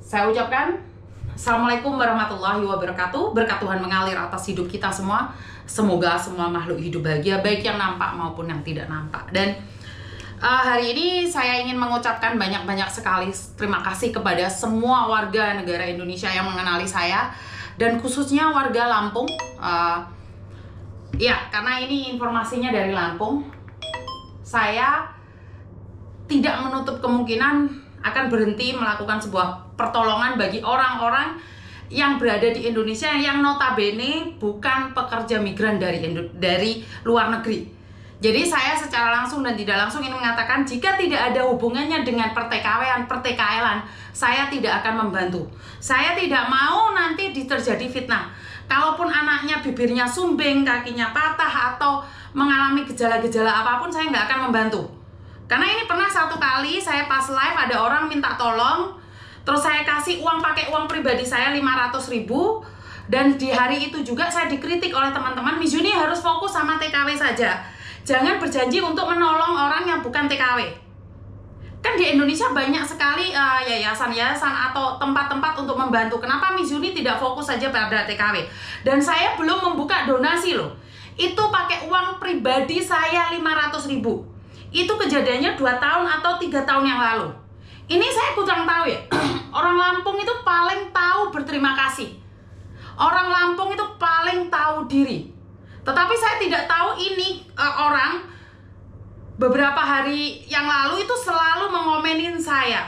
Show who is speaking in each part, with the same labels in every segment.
Speaker 1: Saya ucapkan Assalamualaikum warahmatullahi wabarakatuh. Berkat Tuhan mengalir atas hidup kita semua. Semoga semua makhluk hidup bahagia, baik yang nampak maupun yang tidak nampak. Dan hari ini saya ingin mengucapkan banyak-banyak sekali terima kasih kepada semua warga negara Indonesia yang mengenali saya, dan khususnya warga Lampung. Ya, karena ini informasinya dari Lampung, saya tidak menutup kemungkinan akan berhenti melakukan sebuah pertolongan bagi orang-orang yang berada di Indonesia yang notabene bukan pekerja migran dari luar negeri. Jadi saya secara langsung dan tidak langsung ingin mengatakan, jika tidak ada hubungannya dengan pertKL-an, saya tidak akan membantu. Saya tidak mau nanti terjadi fitnah. Kalaupun anaknya bibirnya sumbing, kakinya patah, atau mengalami gejala-gejala apapun, saya nggak akan membantu. Karena ini pernah satu kali saya pas live ada orang minta tolong, terus saya kasih uang pakai uang pribadi saya 500.000, dan di hari itu juga saya dikritik oleh teman-teman, Miss Yuni harus fokus sama TKW saja, jangan berjanji untuk menolong orang yang bukan TKW. Kan di Indonesia banyak sekali yayasan-yayasan atau tempat-tempat untuk membantu. Kenapa Miss Yuni tidak fokus saja pada TKW? Dan saya belum membuka donasi loh, itu pakai uang pribadi saya 500.000. Itu kejadiannya 2 tahun atau 3 tahun yang lalu. Ini saya kurang tahu ya. Orang Lampung itu paling tahu berterima kasih. Orang Lampung itu paling tahu diri. Tetapi saya tidak tahu ini orang beberapa hari yang lalu itu selalu mengomenin saya.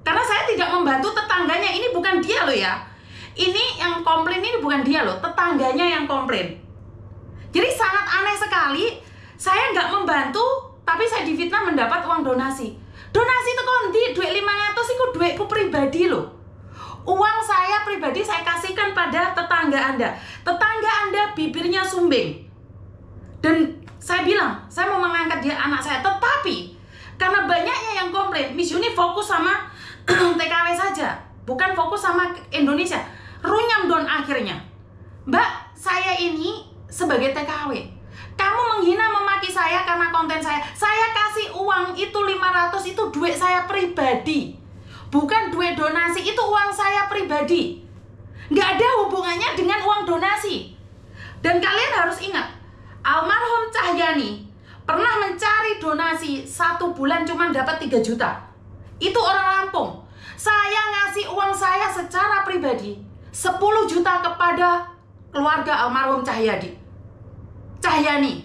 Speaker 1: Karena saya tidak membantu tetangganya. Ini bukan dia loh ya. Ini yang komplain ini bukan dia loh. Tetangganya yang komplain. Jadi sangat aneh sekali. Saya nggak membantu, tapi saya difitnah mendapat uang donasi. Donasi itu kondi, duit 500 itu duitku pribadi loh. Uang saya pribadi saya kasihkan pada tetangga Anda. Tetangga Anda bibirnya sumbing. Dan saya bilang, saya mau mengangkat dia anak saya. Tetapi, karena banyaknya yang komplain, Miss Yuni fokus sama TKW saja. Bukan fokus sama Indonesia. Runyam don akhirnya. Mbak, saya ini sebagai TKW. Kamu menghina memaki saya karena konten saya. Saya kasih uang itu 500, itu duit saya pribadi. Bukan duit donasi, itu uang saya pribadi. Nggak ada hubungannya dengan uang donasi. Dan kalian harus ingat, almarhum Cahyani pernah mencari donasi 1 bulan cuma dapat 3 juta. Itu orang Lampung. Saya ngasih uang saya secara pribadi 10 juta kepada keluarga almarhum Cahyani,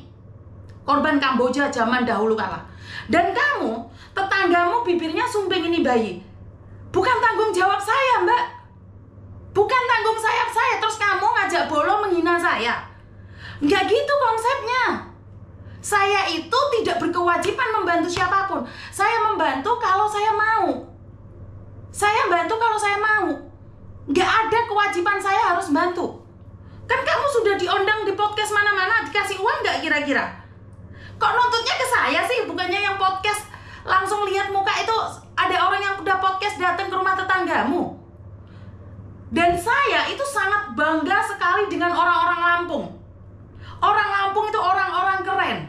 Speaker 1: korban Kamboja zaman dahulu kala. Dan kamu, tetanggamu bibirnya sumbing ini bayi, bukan tanggung jawab saya, Mbak. Bukan tanggung jawab saya. Terus kamu ngajak bolo menghina saya. Nggak gitu konsepnya. Saya itu tidak berkewajiban membantu siapapun. Saya membantu kalau saya mau. Saya bantu kalau saya mau. Nggak ada kewajiban saya harus bantu. Kan kamu sudah diundang di podcast mana-mana, dikasih uang nggak kira-kira? Kok nuntutnya ke saya sih? Bukannya yang podcast langsung lihat muka itu ada orang yang udah podcast datang ke rumah tetanggamu. Dan saya itu sangat bangga sekali dengan orang-orang Lampung. Orang Lampung itu orang-orang keren.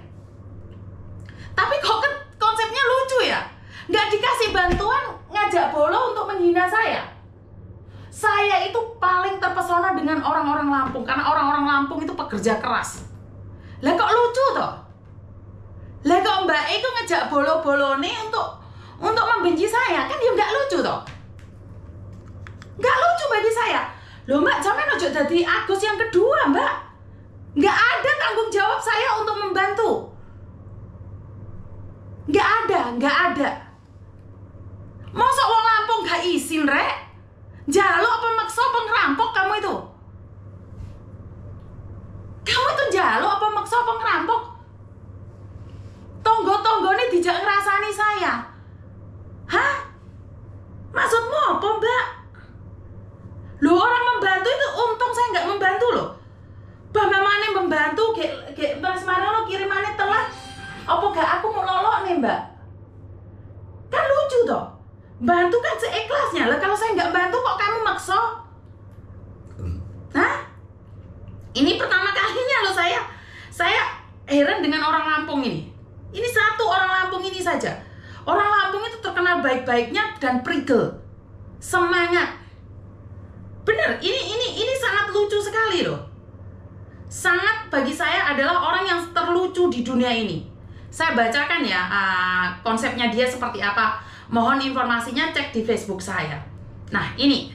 Speaker 1: Tapi kok konsepnya lucu ya? Nggak dikasih bantuan, ngajak bolo untuk menghina saya. Saya itu paling terpesona dengan orang-orang Lampung, karena orang-orang Lampung itu pekerja keras. Lah kok lucu toh? Lah kok Mbak itu ngejak bolo-bolone untuk membenci saya, kan dia nggak lucu toh? Nggak lucu bagi saya. Loh Mbak, jangan ojo jadi Agus yang kedua Mbak. Nggak ada tanggung jawab saya untuk membantu. Nggak ada. Masa wong Lampung gak izin rek? Jaluk apa maksa apa ngerampok kamu itu? Kamu itu jaluk apa maksa apa ngerampok? Tonggo-tonggo ini dijak ngerasani saya. Hah? Maksudmu apa Mbak? Loh orang membantu itu untung saya nggak membantu loh. Bagaimana membantu? Kayak Mas Marono kirimannya telat. Apa gak aku mau lolok nih Mbak? Kan lucu toh. Bantu kan seikhlasnya lah. Kalau saya nggak bantu kok kamu maksa? Hah? Ini pertama kalinya loh saya heran dengan orang Lampung ini. Ini satu orang Lampung ini saja. Orang Lampung itu terkenal baik-baiknya dan prigel. Semangat. Bener, ini sangat lucu sekali loh. Sangat bagi saya adalah orang yang terlucu di dunia ini. Saya bacakan ya konsepnya dia seperti apa. Mohon informasinya cek di Facebook saya. Nah ini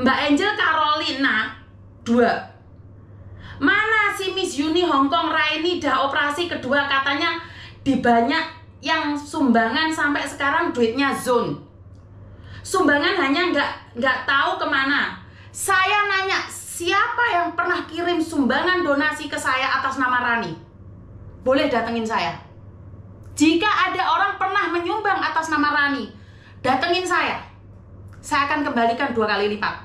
Speaker 1: Mbak Angel Carolina 2. Mana si Miss Uni Hong Kong Raini dah operasi kedua, katanya di banyak yang sumbangan sampai sekarang duitnya zone. Sumbangan hanya nggak tahu kemana. Saya nanya, siapa yang pernah kirim sumbangan donasi ke saya atas nama Rani? Boleh datengin saya. Jika ada orang pernah menyumbang atas nama Rani, datengin saya. Saya akan kembalikan 2 kali lipat.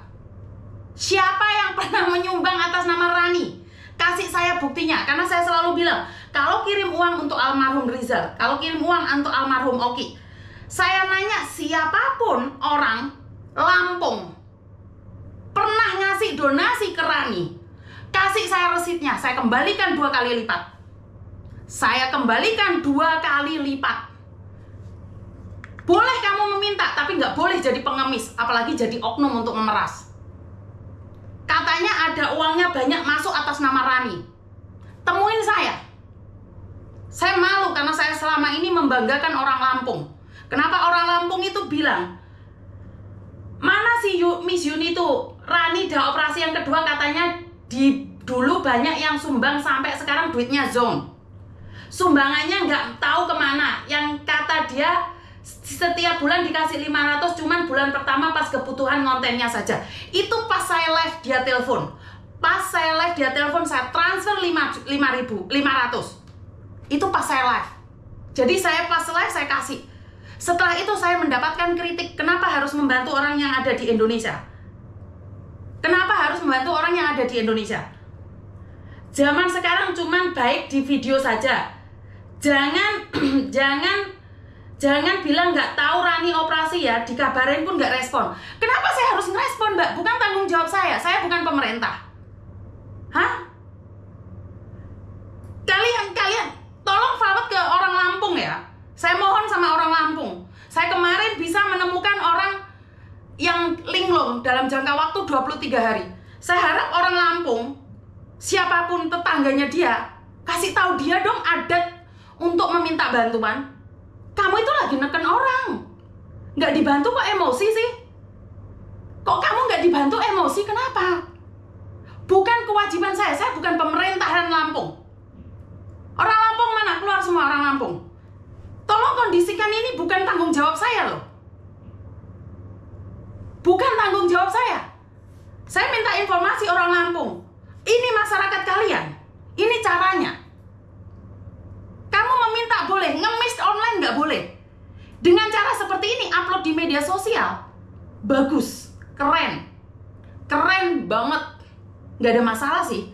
Speaker 1: Siapa yang pernah menyumbang atas nama Rani? Kasih saya buktinya. Karena saya selalu bilang, kalau kirim uang untuk almarhum Rizal, kalau kirim uang untuk almarhum Oki, saya nanya siapapun orang Lampung pernah ngasih donasi ke Rani, kasih saya resitnya, saya kembalikan 2 kali lipat. Saya kembalikan 2 kali lipat. Boleh kamu meminta, tapi nggak boleh jadi pengemis, apalagi jadi oknum untuk memeras. Katanya ada uangnya banyak masuk atas nama Rani. Temuin saya. Saya malu karena saya selama ini membanggakan orang Lampung. Kenapa orang Lampung itu bilang, mana si Miss Yuni itu, Rani dah operasi yang kedua, katanya dulu banyak yang sumbang sampai sekarang duitnya zone. Sumbangannya nggak tahu kemana. Yang kata dia setiap bulan dikasih 500, cuman bulan pertama pas kebutuhan kontennya saja. Itu pas saya live dia telepon. Pas saya live dia telepon, saya transfer 500. Itu pas saya live. Jadi saya pas live saya kasih. Setelah itu saya mendapatkan kritik, kenapa harus membantu orang yang ada di Indonesia? Kenapa harus membantu orang yang ada di Indonesia? Zaman sekarang cuman baik di video saja. Jangan bilang nggak tahu Rani operasi ya, dikabarin pun nggak respon. Kenapa saya harus ngerespon, Mbak? Bukan tanggung jawab saya bukan pemerintah. Hah? Kalian tolong forward ke orang Lampung ya. Saya mohon sama orang Lampung. Saya kemarin bisa menemukan orang yang linglung dalam jangka waktu 23 hari. Saya harap orang Lampung, siapapun tetangganya dia, kasih tahu dia dong adat untuk meminta bantuan. Kamu itu lagi neken orang, nggak dibantu kok emosi sih? Kok kamu nggak dibantu emosi, kenapa? Bukan kewajiban saya bukan pemerintahan Lampung. Orang Lampung mana? Keluar semua orang Lampung. Tolong kondisikan ini, bukan tanggung jawab saya loh. Bukan tanggung jawab saya. Saya minta informasi orang Lampung. Ini masyarakat kalian, ini caranya. Kamu meminta boleh, ngemis online nggak boleh. Dengan cara seperti ini, upload di media sosial, bagus, keren banget, nggak ada masalah sih.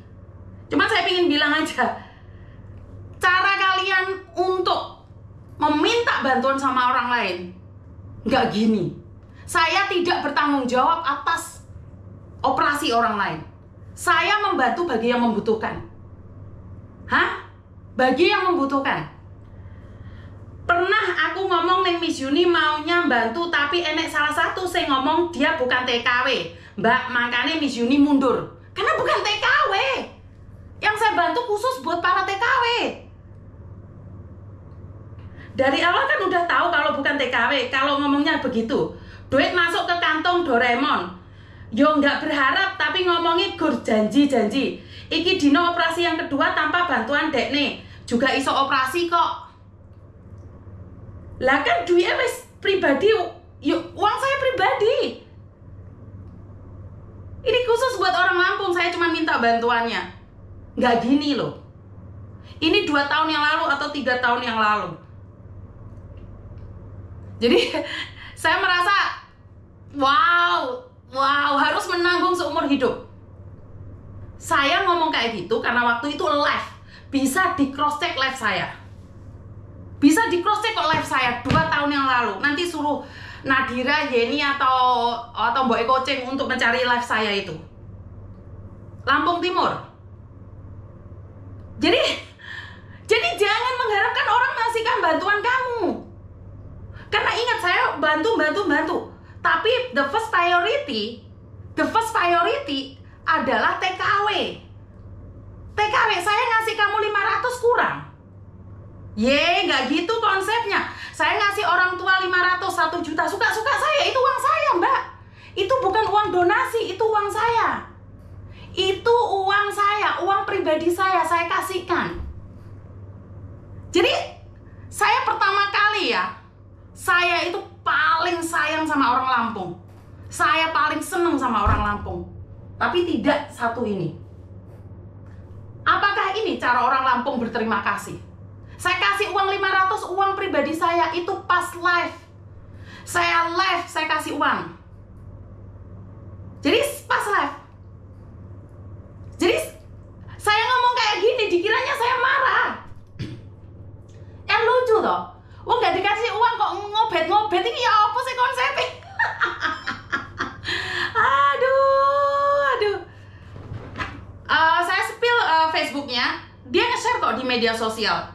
Speaker 1: Cuma saya ingin bilang aja, cara kalian untuk meminta bantuan sama orang lain nggak gini. Saya tidak bertanggung jawab atas operasi orang lain. Saya membantu bagi yang membutuhkan. Hah? Bagi yang membutuhkan. Pernah aku ngomong nih Miss Yuni maunya bantu, tapi enek salah satu saya ngomong dia bukan TKW, Mbak, makanya Miss Yuni mundur. Karena bukan TKW. Yang saya bantu khusus buat para TKW. Dari awal kan udah tahu kalau bukan TKW, kalau ngomongnya begitu. Duit masuk ke kantong Doraemon. Yo nggak berharap, tapi ngomongin gur janji-janji. Iki dino operasi yang kedua tanpa bantuan dekne. Juga iso operasi kok. Lah kan duitnya wis pribadi, yuk uang saya pribadi. Ini khusus buat orang Lampung, saya cuma minta bantuannya. Nggak gini loh. Ini 2 tahun yang lalu atau 3 tahun yang lalu. Jadi saya merasa wow, harus menanggung seumur hidup. Saya ngomong kayak gitu karena waktu itu live. Bisa di cross check live saya. Bisa di cross check kok live saya 2 tahun yang lalu. Nanti suruh Nadira, Yeni atau Mbak Eko Ceng untuk mencari live saya itu. Lampung Timur. Jadi jangan mengharapkan orang ngasihkan bantuan kamu. Karena ingat, saya bantu. Tapi the first priority adalah TKW. TKW, saya ngasih kamu 500 kurang. Nggak gitu konsepnya. Saya ngasih orang tua 500, 1 juta, suka-suka saya, itu uang saya, Mbak. Itu bukan uang donasi, itu uang saya. Itu uang saya, uang pribadi saya kasihkan. Jadi, saya pertama kali ya, saya itu paling sayang sama orang Lampung. Saya paling seneng sama orang Lampung. Tapi tidak satu ini. Apakah ini cara orang Lampung berterima kasih? Saya kasih uang 500, uang pribadi saya, itu pas live. Saya live, saya kasih uang. Jadi pas live. Jadi saya ngomong kayak gini, dikiranya saya marah. Kan lucu toh. Wong gak dikasih uang kok ngobet-ngobet, ini ya apa sih konsepnya? Aduh. Saya spill Facebooknya, dia nge-share kok di media sosial.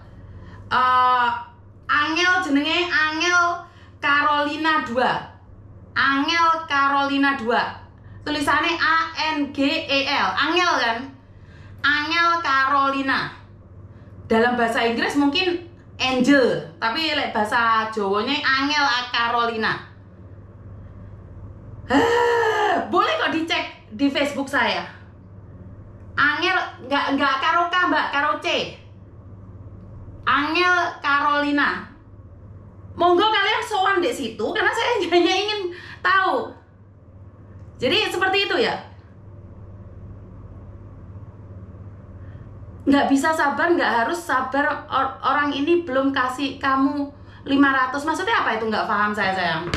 Speaker 1: Angel jenenge Angel Carolina 2. Angel Carolina 2. Tulisannya ANGEL. Angel kan? Angel Carolina. Dalam bahasa Inggris mungkin Angel, tapi bahasa Jawanya Angel Carolina. Boleh kok dicek di Facebook saya. Angel nggak karo K, Mbak, karo C. Angel Carolina. Monggo kalian sowan di situ karena saya hanya ingin tahu. Jadi seperti itu ya. Nggak bisa sabar, nggak harus sabar. Orang ini belum kasih kamu 500. Maksudnya apa itu? Nggak paham saya, sayang.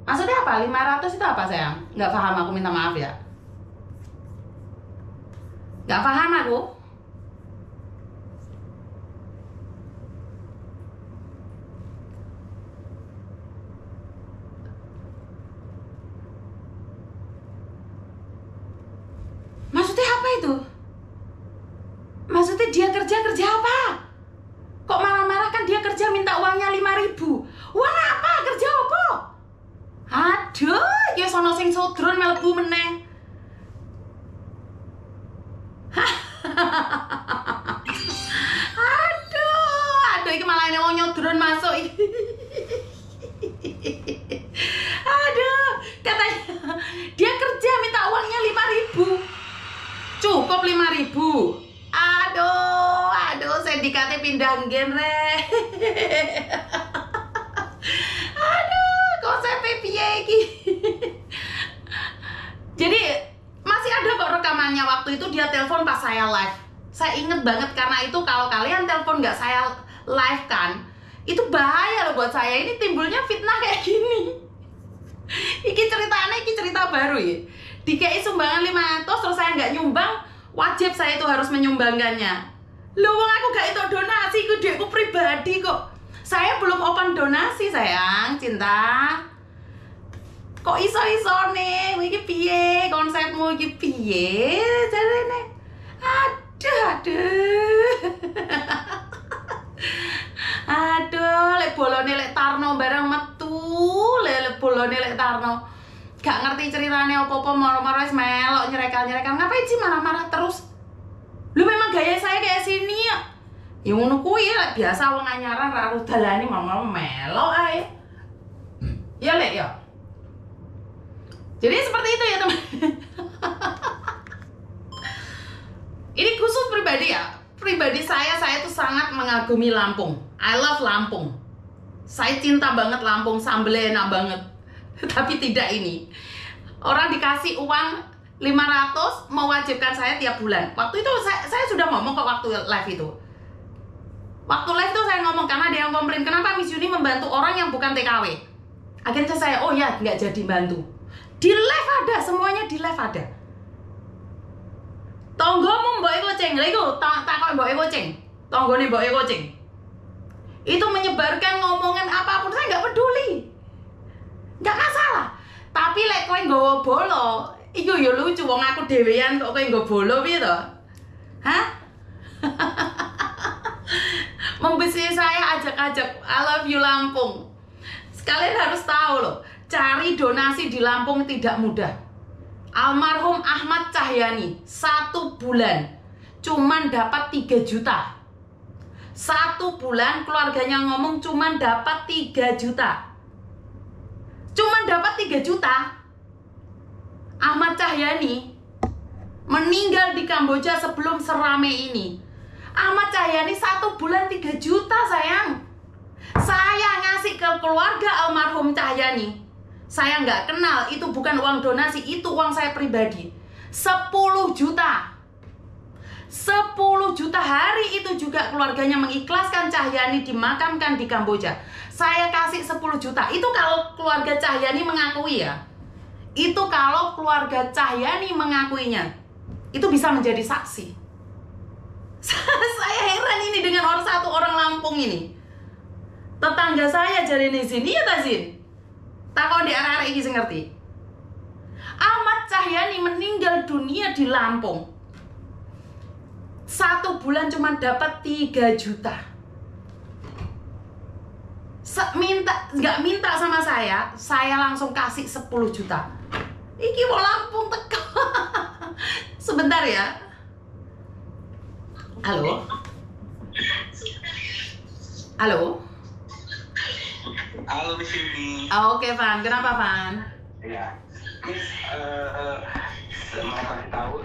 Speaker 1: Maksudnya apa? 500 itu apa, sayang? Nggak paham, aku minta maaf ya. Nggak paham aku. Maksudnya apa itu? Maksudnya dia kerja apa? Kok marah-marah? Kan dia kerja minta uangnya 5.000. Uang apa? Kerja apa? Aduh, ya sono sing sodron melebu meneh. Aduh, iki malah ini wong nyodron masuk. Aduh, katanya dia kerja minta uangnya 5.000. Cukup 5.000. Aduh, sindikatnya pindah gen re. Aduh, konsepnya piye iki. Jadi masih ada kok rekamannya waktu itu dia telepon pas saya live. Saya inget banget karena itu kalau kalian telepon nggak saya live kan, itu bahaya loh buat saya. Ini timbulnya fitnah kayak gini. Iki ceritanya, iki cerita baru ya. Dikei sumbangan 500 terus saya nggak nyumbang, wajib saya itu harus menyumbangkannya. Loh, wong aku gak itu donasi, itu duitku pribadi kok. Saya belum open donasi, sayang, cinta. Kok iso-iso nih, iki piye konsepmu, iki piye jarene. Aduh, lek bolone lek Tarno barang metu, lek bolone lek Tarno. Gak ngerti ceritanya apa-apa, moro-moro wis melok nyerekan-nyerekan. Ngapain sih marah-marah terus? Lu memang gaya saya kayak sini ya. Ya ngono kuwi lek biasa wong anyaran ra rudalane mama melok ae. Ya lek ya. Jadi seperti itu ya, teman. Ini khusus pribadi ya. Pribadi saya tuh sangat mengagumi Lampung. I love Lampung. Saya cinta banget Lampung, sambelnya enak banget. Tapi tidak ini. Orang dikasih uang 500 mewajibkan saya tiap bulan. Waktu itu saya sudah ngomong kok waktu live itu. Waktu live itu saya ngomong karena ada yang komplain kenapa Miss Yuni membantu orang yang bukan TKW. Akhirnya saya, oh ya nggak jadi bantu. Di live ada, semuanya di live ada. Tonggomu mboke kucing, lha iku takok mboke kucing. Tonggone mboke kucing. Itu menyebarkan ngomongan apapun saya nggak peduli. Nggak masalah. Tapi lek kowe nggawa bolo, iku ya lucu wong aku dhewean kok kowe nggawa bolo piye to? Hah? Membisnis saya ajak-ajak. I love you Lampung. Kalian harus tahu loh, cari donasi di Lampung tidak mudah. Almarhum Ahmad Cahyani 1 bulan cuman dapat 3 juta. 1 bulan keluarganya ngomong cuman dapat 3 juta. Cuman dapat 3 juta. Ahmad Cahyani meninggal di Kamboja sebelum serame ini. Ahmad Cahyani 1 bulan 3 juta sayang. Saya ngasih ke keluarga almarhum Cahyani. Saya nggak kenal, itu bukan uang donasi, itu uang saya pribadi. 10 juta. 10 juta. Hari itu juga keluarganya mengikhlaskan Cahyani dimakamkan di Kamboja. Saya kasih 10 juta. Itu kalau keluarga Cahyani mengakui ya. Itu kalau keluarga Cahyani mengakuinya. Itu bisa menjadi saksi. Saya heran ini dengan satu orang Lampung ini. Tetangga saya jadi di sini ya Tazin. Tak kau di arah-arah ini ngerti. Ahmad Cahyani meninggal dunia di Lampung. 1 bulan cuma dapat 3 juta. Nggak minta sama saya langsung kasih 10 juta. Iki mau Lampung teko. Sebentar ya. Halo. Halo.
Speaker 2: Halo di sini.
Speaker 1: Oke, Van. Kenapa, Van?
Speaker 2: Ya, Miss, mau kasih tahu